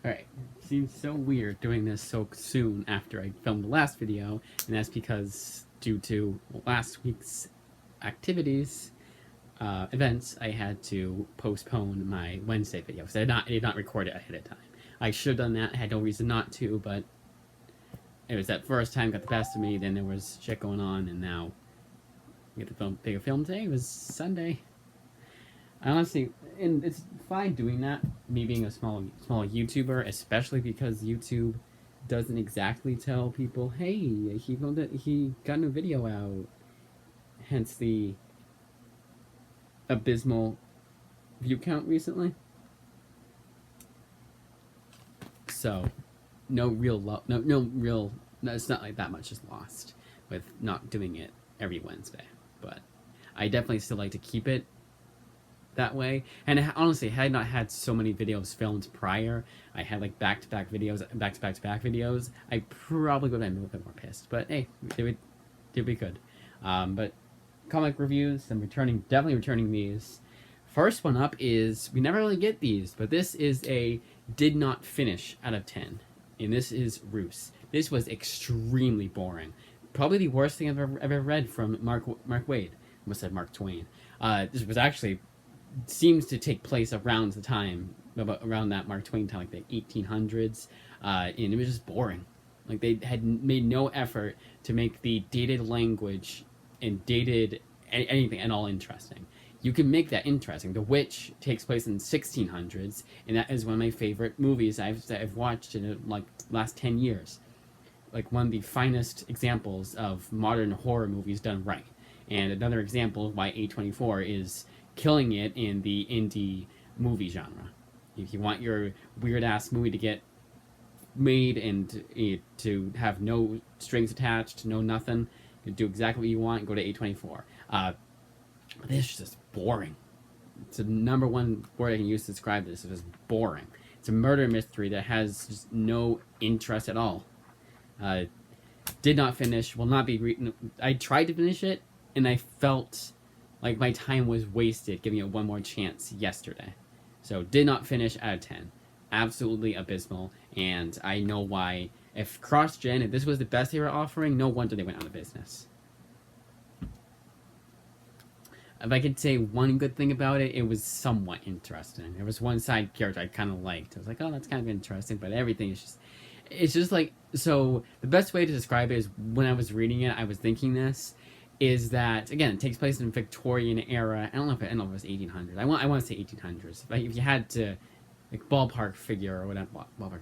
Alright, seems so weird doing this so soon after I filmed the last video, and that's because due to last week's activities, events, I had to postpone my Wednesday video, because I did not record it ahead of time. I should have done that, I had no reason not to, but it was that first time got the best of me, then there was shit going on, and now we get the bigger film today. It was Sunday. I honestly, and it's fine doing that. Me being a small YouTuber, especially because YouTube doesn't exactly tell people, "Hey, he got a new video out." Hence the abysmal view count recently. So, no real No, it's not like that much is lost with not doing it every Wednesday. But I definitely still like to keep it that way. And honestly, had I not had so many videos filmed prior, I had like back-to-back videos, I probably would have been a little bit more pissed. But hey, did we could. But comic reviews, I'm definitely returning these. First one up is, we never really get these, but this is a did not finish out of 10. And this is Roos. This was extremely boring. Probably the worst thing I've ever read from Mark Waid. I almost said Mark Twain. This was actually seems to take place around the time, around that Mark Twain time, like the 1800s, and it was just boring. Like, they had made no effort to make the dated language and dated anything at all interesting. You can make that interesting. The Witch takes place in the 1600s, and that is one of my favorite movies I've watched in like last 10 years. Like, one of the finest examples of modern horror movies done right. And another example of why A24 is killing it in the indie movie genre. If you want your weird-ass movie to get made and to have no strings attached, no nothing, you do exactly what you want, go to A24. This is just boring. It's the number one word I can use to describe this. It's just boring. It's a murder mystery that has just no interest at all. Did not finish, will not be I tried to finish it, and I felt like my time was wasted giving it one more chance yesterday. So, did not finish out of 10. Absolutely abysmal, and I know why. If CrossGen, if this was the best they were offering, no wonder they went out of business. If I could say one good thing about it, it was somewhat interesting. There was one side character I kind of liked. I was like, oh, that's kind of interesting, but everything is just... It's just like... So, the best way to describe it is, when I was reading it, I was thinking this, is that, again, it takes place in Victorian era. I don't know if it was 1800s. I want to say 1800s. If you had to, like, ballpark figure or whatever,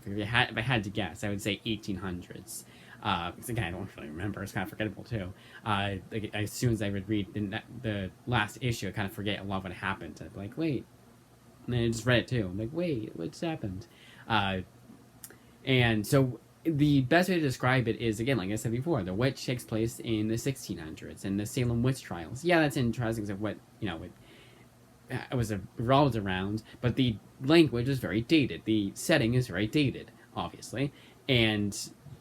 if I had to guess, I would say 1800s. Because again, I don't really remember. It's kind of forgettable too. Like, as soon as I would read the last issue, I kind of forget a lot of what happened. I'd be like, wait, and then I just read it too. I'm like, wait, what's happened? And so the best way to describe it is, again, like I said before, The Witch takes place in the 1600s, and the Salem witch trials. Yeah, that's interesting, because of what, it was revolved around, but the language is very dated. The setting is very dated, obviously, and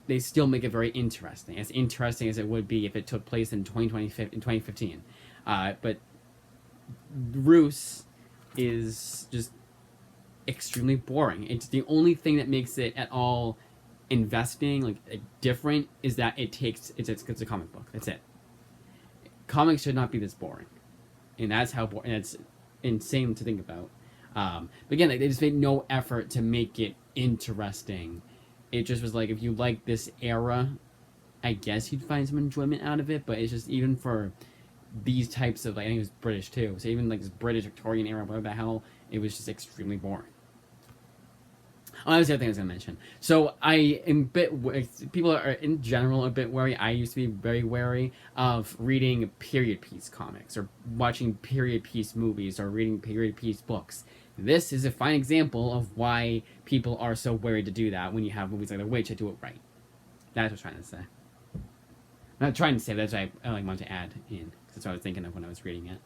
they still make it very interesting. As interesting as it would be if it took place in 2015. But Roos is just extremely boring. It's the only thing that makes it at all investing, like different, is that it's a comic book. That's it. Comics should not be this boring, and that's how boring. It's insane to think about. But again, they just made no effort to make it interesting. It just was like, if you like this era, I guess you'd find some enjoyment out of it. But it's just, even for these types of, like, I think it was British too, so even like this British Victorian era, whatever the hell, it was just extremely boring. Oh, that was the other thing I was going to mention. So I am people are in general a bit wary. I used to be very wary of reading period piece comics or watching period piece movies or reading period piece books. This is a fine example of why people are so wary to do that when you have movies like The Witch that do it right. That's what I'm trying to say. I'm not trying to say, that's what I wanted to add in. That's what I was thinking of when I was reading it.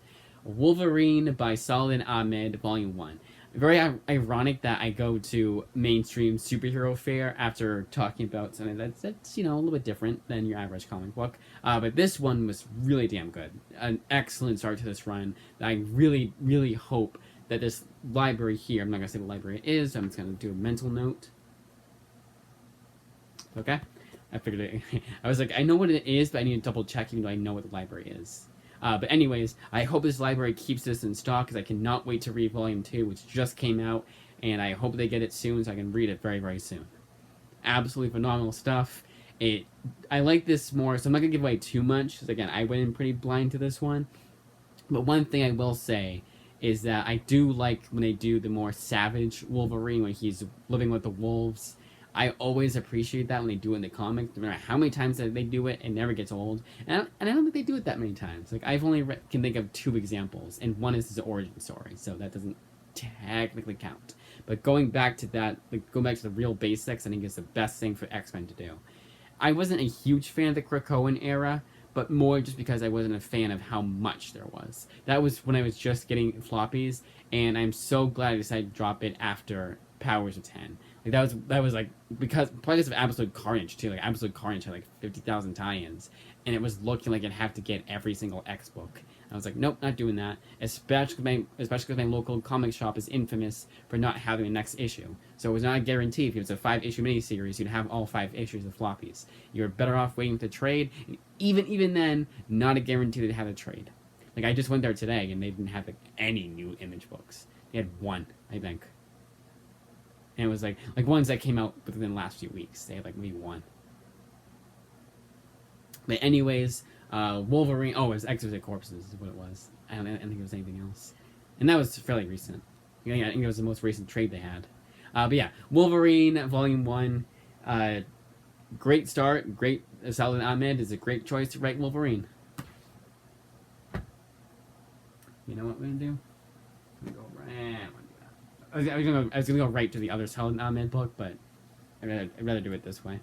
Wolverine by Saladin Ahmed, Volume 1. Very ironic that I go to mainstream superhero fare after talking about something that's a little bit different than your average comic book. But this one was really damn good. An excellent start to this run. I really, really hope that this library here, I'm not going to say the library is, I'm just going to do a mental note. Okay, I figured it. I was like, I know what it is, but I need to double check even though I know what the library is. But anyways, I hope this library keeps this in stock because I cannot wait to read Volume 2, which just came out, and I hope they get it soon so I can read it very, very soon. Absolutely phenomenal stuff. I like this more, so I'm not gonna give away too much because again, I went in pretty blind to this one. But one thing I will say is that I do like when they do the more savage Wolverine when he's living with the wolves. I always appreciate that when they do it in the comics. No matter how many times that they do it, it never gets old. And I don't think they do it that many times. Like I've only can think of 2 examples, and one is his origin story, so that doesn't technically count. But going back to that, like going back to the real basics, I think is the best thing for X-Men to do. I wasn't a huge fan of the Krakoan era, but more just because I wasn't a fan of how much there was. That was when I was just getting floppies, and I'm so glad I decided to drop it after Powers of 10. Like that was like because of Absolute Carnage too. Like Absolute Carnage had like 50,000 tie-ins, and it was looking like I'd have to get every single X book. I was like, nope, not doing that. Especially because my local comic shop is infamous for not having a next issue. So it was not a guarantee. If it was a 5-issue miniseries, you'd have all 5 issues of floppies. You're better off waiting to trade. Even then, not a guarantee to have a trade. Like I just went there today and they didn't have like, any new Image books. They had one, I think. And it was like ones that came out within the last few weeks. They had like maybe one. But anyways, Wolverine. Oh, it was Exquisite Corpses is what it was. I don't think it was anything else. And that was fairly recent. I think it was the most recent trade they had. But yeah, Wolverine Volume 1. Great start. Great. Saladin Ahmed is a great choice to write Wolverine. You know what we're going to do? I'm going to go right. I was gonna go right to the other Saladin Ahmed book, but I'd rather do it this way.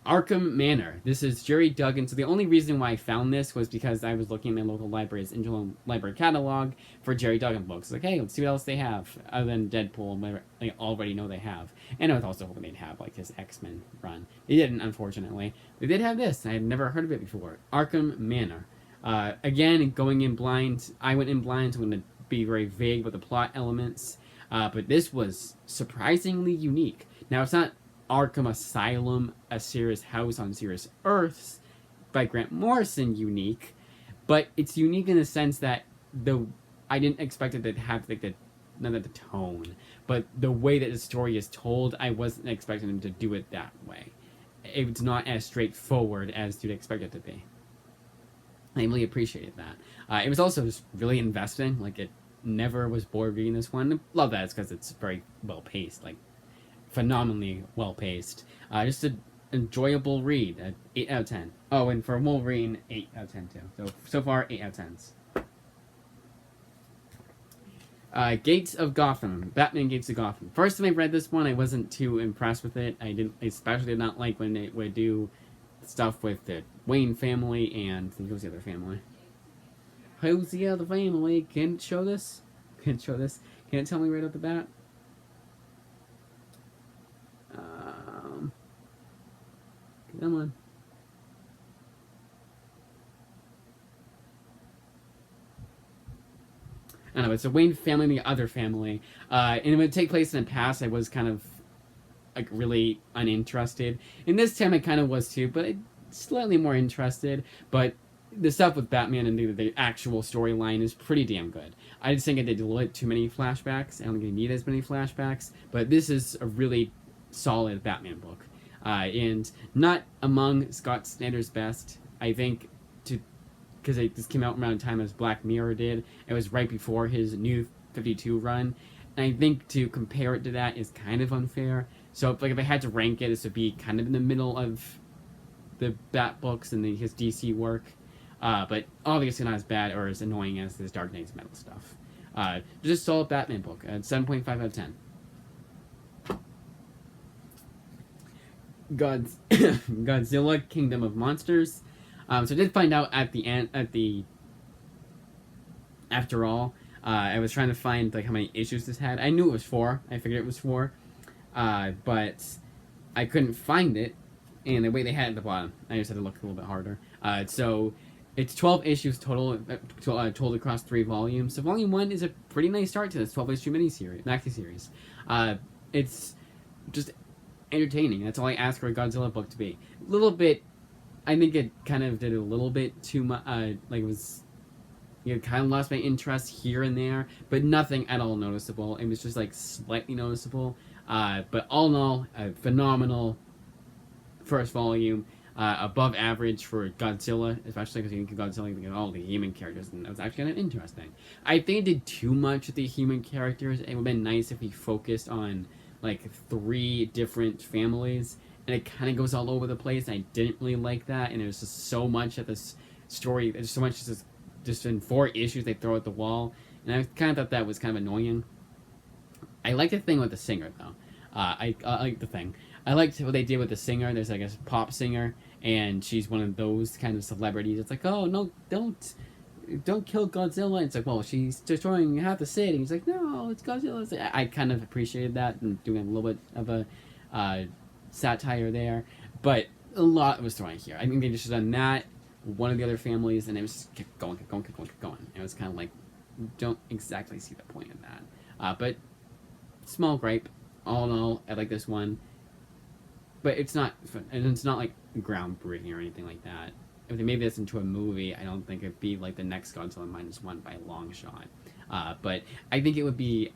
Arkham Manor. This is Jerry Duggan. So the only reason why I found this was because I was looking at my local library's Angel Library catalog for Jerry Duggan books. Like, hey, let's see what else they have other than Deadpool. I already know they have, and I was also hoping they'd have like his X-Men run. They didn't, unfortunately. They did have this. I had never heard of it before. Arkham Manor. Again, going in blind. I went in blind, so I'm going to be very vague with the plot elements. But this was surprisingly unique. Now, it's not Arkham Asylum, A Serious House on Serious Earths by Grant Morrison unique, but it's unique in the sense that I didn't expect it to have like not the tone, but the way that the story is told, I wasn't expecting them to do it that way. It's not as straightforward as you'd expect it to be. I really appreciated that. It was also just really investing. Like it never was bored reading this one. Love that it's because it's very well paced, like phenomenally well paced. Just an enjoyable read. 8 out of 10. Oh, and for Wolverine, 8 out of 10 too. So far, 8 out of 10s. Gates of Gotham. Batman Gates of Gotham. First time I read this one, I wasn't too impressed with it. I especially did not like when they would do stuff with the Wayne family and who's the other family? Who's the other family? Can it show this? Can it show this? Can it tell me right off the bat? Come on. I don't know, it's a Wayne family and the other family. And it would take place in the past. I was kind of like really uninterested. And this time I kind of was too, but slightly more interested. But the stuff with Batman and the actual storyline is pretty damn good. I just think I did a little bit too many flashbacks. I don't think I need as many flashbacks. But this is a really solid Batman book. And not among Scott Snyder's best. I think because this came out around the time as Black Mirror did. It was right before his New 52 run. And I think to compare it to that is kind of unfair. So if I had to rank it, this would be kind of in the middle of the Bat books and his DC work. But obviously not as bad or as annoying as this Dark Knight's Metal stuff. Just a solid Batman book. 7.5 out of 10. Godzilla Kingdom of Monsters. So I did find out at the end, after all, I was trying to find like how many issues this had. I knew it was 4. I figured it was 4. But I couldn't find it. And the way they had it at the bottom, I just had to look a little bit harder. So it's 12 issues total, told across 3 volumes. So volume 1 is a pretty nice start to this 12-issue maxi series. It's just entertaining. That's all I ask for a Godzilla book to be. A little bit. I think it kind of did a little bit too much. Like it was, kind of lost my interest here and there, but nothing at all noticeable. It was just like slightly noticeable. But all in all, a phenomenal first volume. Above average for Godzilla, especially because you can Godzilla, you get all the human characters, and that was actually kind of interesting. I think it did too much with the human characters. It would have been nice if he focused on like 3 different families, and it kind of goes all over the place. I didn't really like that, and there's just so much at this story. There's so much just in 4 issues they throw at the wall, and I kind of thought that was kind of annoying. I like the thing with the singer though. I like the thing. I liked what they did with the singer. There's like a pop singer, and she's one of those kind of celebrities. It's like, oh no, don't kill Godzilla. It's like, well, she's destroying half the city. He's like, no, it's Godzilla. I kind of appreciated that and doing a little bit of a satire there, but a lot was thrown here. I think they just should have done that. One of the other families, and it was just kept going, kept going, kept going, kept going. And it was kind of like, don't exactly see the point of that. But small gripe. All in all, I like this one. But it's not like groundbreaking or anything like that. If they made this into a movie, I don't think it'd be like the next Godzilla -1 by a long shot. But I think it would be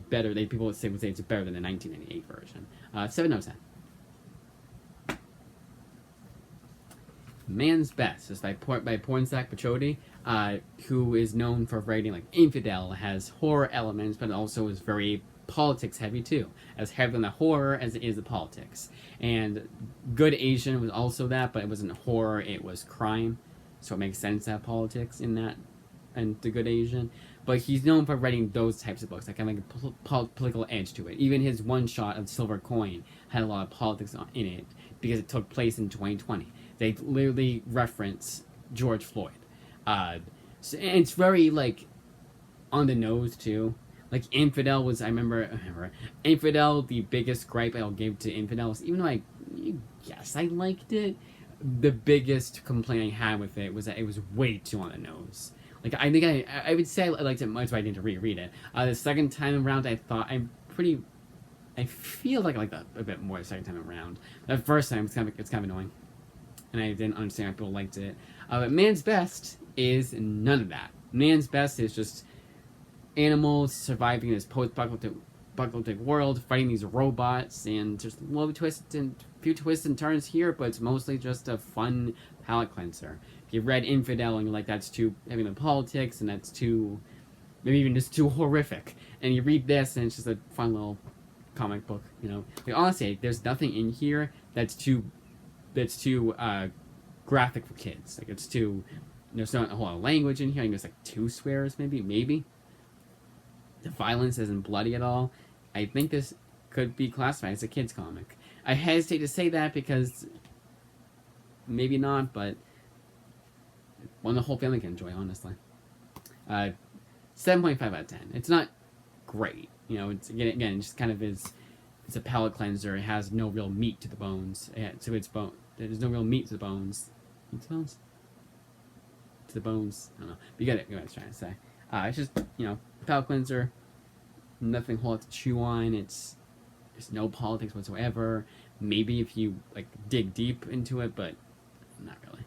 better. People would say it's better than the 1998 version. 7 out of 10. Man's Best is by Pornsak Pachodi, who is known for writing like Infidel, has horror elements, but also is very politics heavy too, as heavy on the horror as it is the politics. And Good Asian was also that, but it wasn't horror, it was crime, so it makes sense to have politics in that and the Good Asian. But he's known for writing those types of books, that kind of like a political edge to it. Even his one shot of Silver Coin had a lot of politics in it because it took place in 2020. They literally reference George Floyd. And it's very like on the nose too. Like Infidel was, I remember Infidel. The biggest gripe I'll give to Infidel was, even though yes, I liked it, the biggest complaint I had with it was that it was way too on the nose. Like I think I would say I liked it much, but I didn't reread it. The second time around, I thought I feel like I liked that a bit more the second time around. The first time it's kind of annoying, and I didn't understand why people liked it. But Man's Best is none of that. Man's Best is just animals surviving in this post-apocalyptic world, fighting these robots, and just a little few twists and turns here, but it's mostly just a fun palate cleanser. If you read Infidel and you're like, that's too heavy in politics, and that's too, maybe even just too horrific, and you read this, and it's just a fun little comic book, Like, honestly, there's nothing in here that's too graphic for kids. Like, it's too, there's not a whole lot of language in here. I think there's like 2 swears, maybe. The violence isn't bloody at all. I think this could be classified as a kid's comic. I hesitate to say that because maybe not, but one the whole family can enjoy, honestly. 7.5 out of 10. It's not great. It's again just kind of it's a palate cleanser. It has no real meat to the bones. There's no real meat to the bones. Meat to the bones? To the bones. I don't know. But you get what I was trying to say. It's just, palate cleanser, nothing whole lot to chew on. There's no politics whatsoever. Maybe if you like dig deep into it, but not really.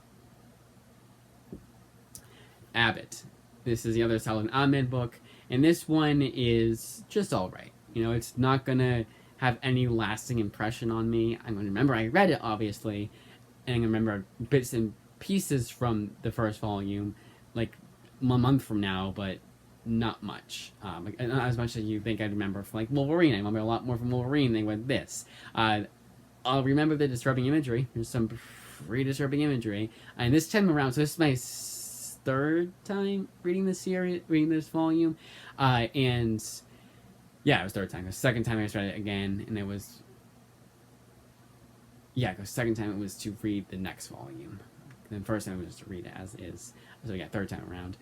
Abbott. This is the other Saladin Ahmed book, and this one is just alright. It's not gonna have any lasting impression on me. I'm gonna remember I read it, obviously, and I'm gonna remember bits and pieces from the first volume, like a month from now, but not much. Not as much as you think I'd remember from like Wolverine. I remember a lot more from Wolverine than with this. I'll remember the disturbing imagery. There's some pretty disturbing imagery. And this time around, so this is my 3rd time reading this volume. And yeah, it was 3rd time. The second time I just read it again, and it was, the second time it was to read the next volume. And the first time it was to read it as is. So yeah, 3rd time around.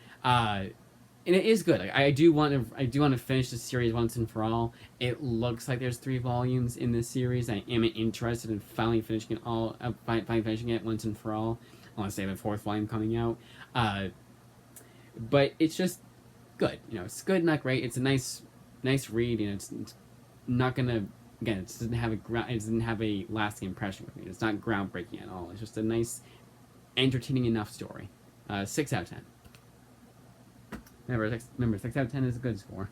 And it is good. I do want to finish the series once and for all. It looks like there's 3 volumes in this series. I am interested in finally finishing it once and for all. Unless they have a 4th volume coming out. But it's just good. It's good, not great. It's a nice read. It's not gonna again, it doesn't have a lasting impression with me. It's not groundbreaking at all. It's just a nice, entertaining enough story. 6 out of 10. Remember, 6 out of 10 is a good score.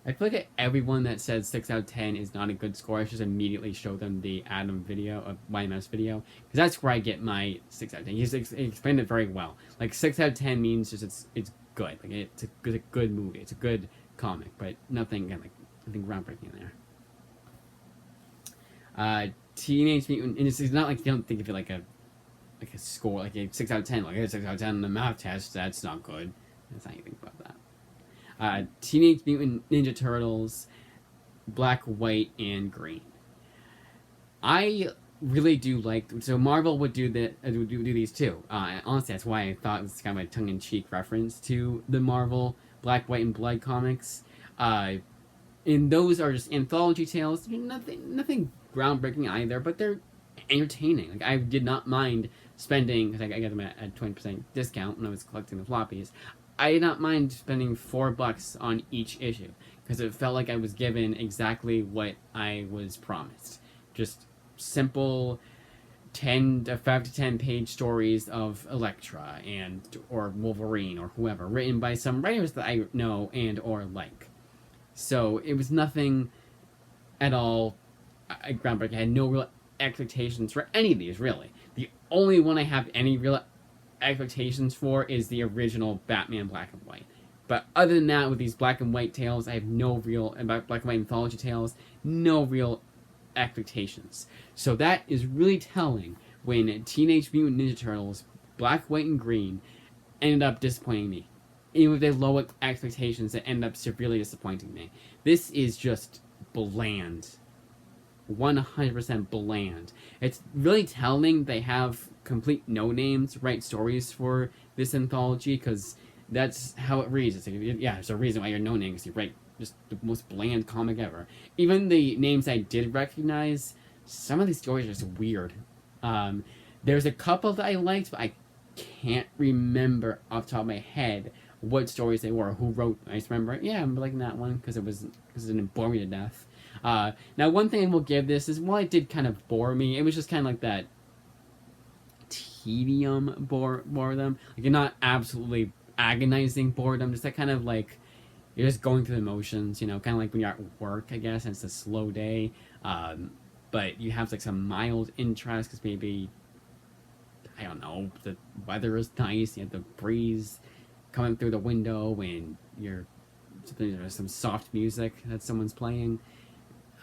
I feel like everyone that says 6 out of 10 is not a good score, I just immediately show them the Adam video, of YMS video, because that's where I get my 6 out of 10. He explained it very well. Like, 6 out of 10 means just it's good. Like, it's a good movie. It's a good comic, but nothing, again, like, nothing groundbreaking there. Teenage Mutant, and it's not like you don't think of it like a score, like a 6 out of 10, like a 6 out of 10 on the math test, that's not good. That's not anything about that. Teenage Mutant Ninja Turtles, Black, White, and Green. I really do like. So Marvel would do these too. Honestly, that's why I thought it was kind of a tongue-in-cheek reference to the Marvel Black, White, and Blood comics. And those are just anthology tales. Nothing groundbreaking either, but they're entertaining. Like, I did not mind spending, because I got them at 20% discount when I was collecting the floppies. I did not mind spending $4 on each issue, because it felt like I was given exactly what I was promised. Just simple 5 to 10 page stories of Elektra or Wolverine or whoever, written by some writers that I know and or like. So it was nothing at all groundbreaking. I had no real expectations for any of these, really. The only one I have any real expectations for is the original Batman Black and White. But other than that, with these Black and White tales, I have no real, about Black and White anthology tales, no real expectations. So that is really telling when Teenage Mutant Ninja Turtles, Black, White, and Green ended up disappointing me. Even with their low expectations, that ended up severely disappointing me. This is just bland. 100% bland. It's really telling they have complete no-names write stories for this anthology, because that's how it reads. It's like, yeah, there's a reason why you're no-name, because you write just the most bland comic ever. Even the names I did recognize, some of these stories are just weird. There's a couple that I liked, but I can't remember off the top of my head what stories they were, who wrote them. I just remember, yeah, I'm liking that one, because it didn't bore me to death. Now, one thing I will give this is, while it did kind of bore me, it was just kind of like that tedium boredom. Like, you're not absolutely agonizing boredom, just that kind of like, you're just going through the motions, kind of like when you're at work, I guess, and it's a slow day. But you have like some mild interest, because maybe, I don't know, the weather is nice, you have the breeze coming through the window, and there's some soft music that someone's playing.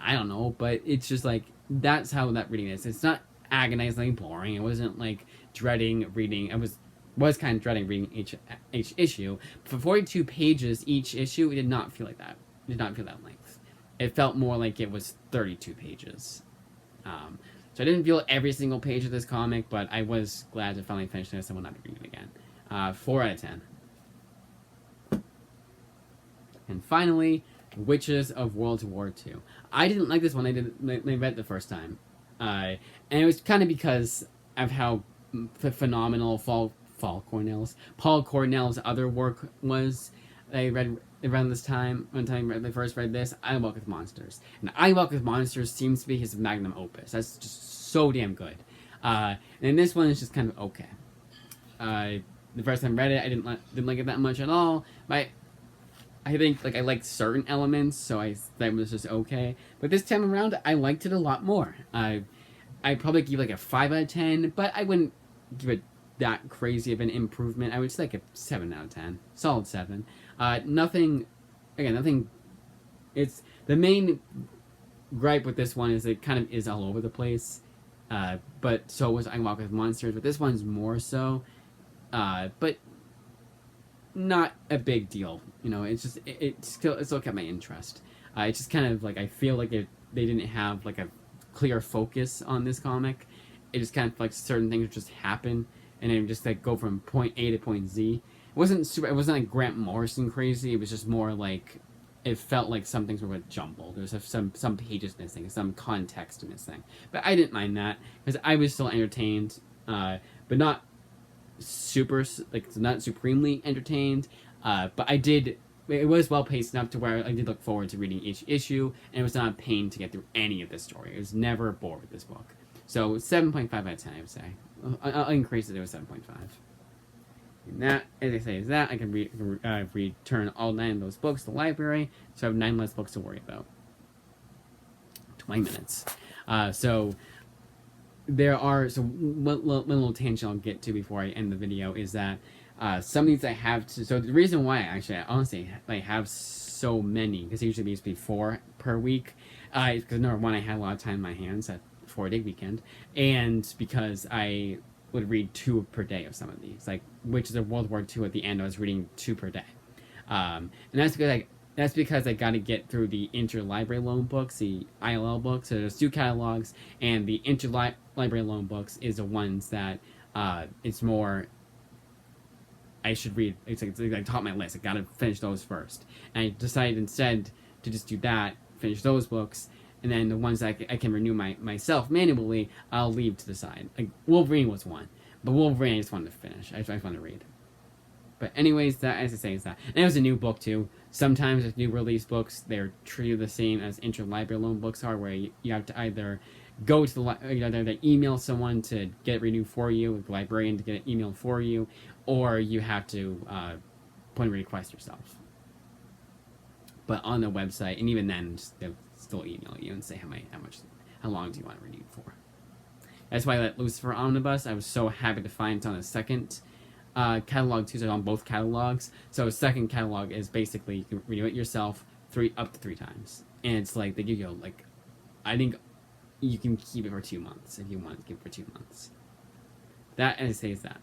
I don't know, but it's just like, that's how that reading is. It's not agonizingly boring. It wasn't like dreading reading. I was kind of dreading reading each issue. For 42 pages each issue, it did not feel like that. It did not feel that length. It felt more like it was 32 pages. So I didn't feel every single page of this comic, but I was glad to finally finish this and will not be reading it again. 4 out of 10. And finally, Witches of World War II. I didn't like this one. I read it the first time, and it was kind of because of how phenomenal Paul Cornell's other work was. I read around this time. One time I first read this, I Walk with Monsters, and I Walk with Monsters seems to be his magnum opus. That's just so damn good. And this one is just kind of okay. The first time I read it, I didn't like it that much at all. But I think I liked certain elements, so I thought it was just okay. But this time around, I liked it a lot more. I'd probably give a 5 out of 10, but I wouldn't give it that crazy of an improvement. I would say a 7 out of 10, solid 7. Nothing. It's the main gripe with this one is it kind of is all over the place. But so was I Walk with Monsters, but this one's more so. But not a big deal, it's just it still kept my interest. It's just kind of I feel like they didn't have a clear focus on this comic. It just kind of certain things just happen and then just go from point A to point Z. It wasn't like Grant Morrison crazy. It was just more it felt like some things were jumbled. There was some pages missing, some context missing. But I didn't mind that because I was still entertained, but not super not supremely entertained, but I did it was well paced enough to where I did look forward to reading each issue, and it was not a pain to get through any of the story. I was never bored with this book. So 7.5 out of 10, I would say. I'll increase it to a 7.5. And that, as I say, is that I can return all 9 of those books to the library, so I have 9 less books to worry about. 20 minutes. So there are, so one little tangent I'll get to before I end the video is that some of these I have to, so the reason why I honestly I have so many, because usually used to be 4 per week, is because number one, I had a lot of time in my hands at 4-day weekend, and because I would read 2 per day of some of these, like Witches of World War II at the end, I was reading 2 per day. And that's because I got to get through the interlibrary loan books, the ILL books. So there's 2 catalogs, and the interlibrary loan books is the ones that it's more I should read. It's like top of my list. I got to finish those first. And I decided instead to just do that, finish those books, and then the ones that I can renew myself manually, I'll leave to the side. Like Wolverine was one, but Wolverine I just wanted to finish. I just wanted to read. But anyways, that, as I say, is that. And it was a new book too. Sometimes with new release books, they're treated the same as interlibrary loan books are, where you have to either go to the either email someone to get it renewed for you, the librarian to get it emailed for you, or you have to put in a request yourself. But on the website, and even then, they'll still email you and say how long do you want it renewed for. That's why that Lucifer Omnibus, I was so happy to find it's on a second catalog too, so on both catalogs. So second catalog is basically you can renew it yourself up to 3 times, and it's like they give you like, I think you can keep it for 2 months if you want to keep it for 2 months. That, as I say, is that.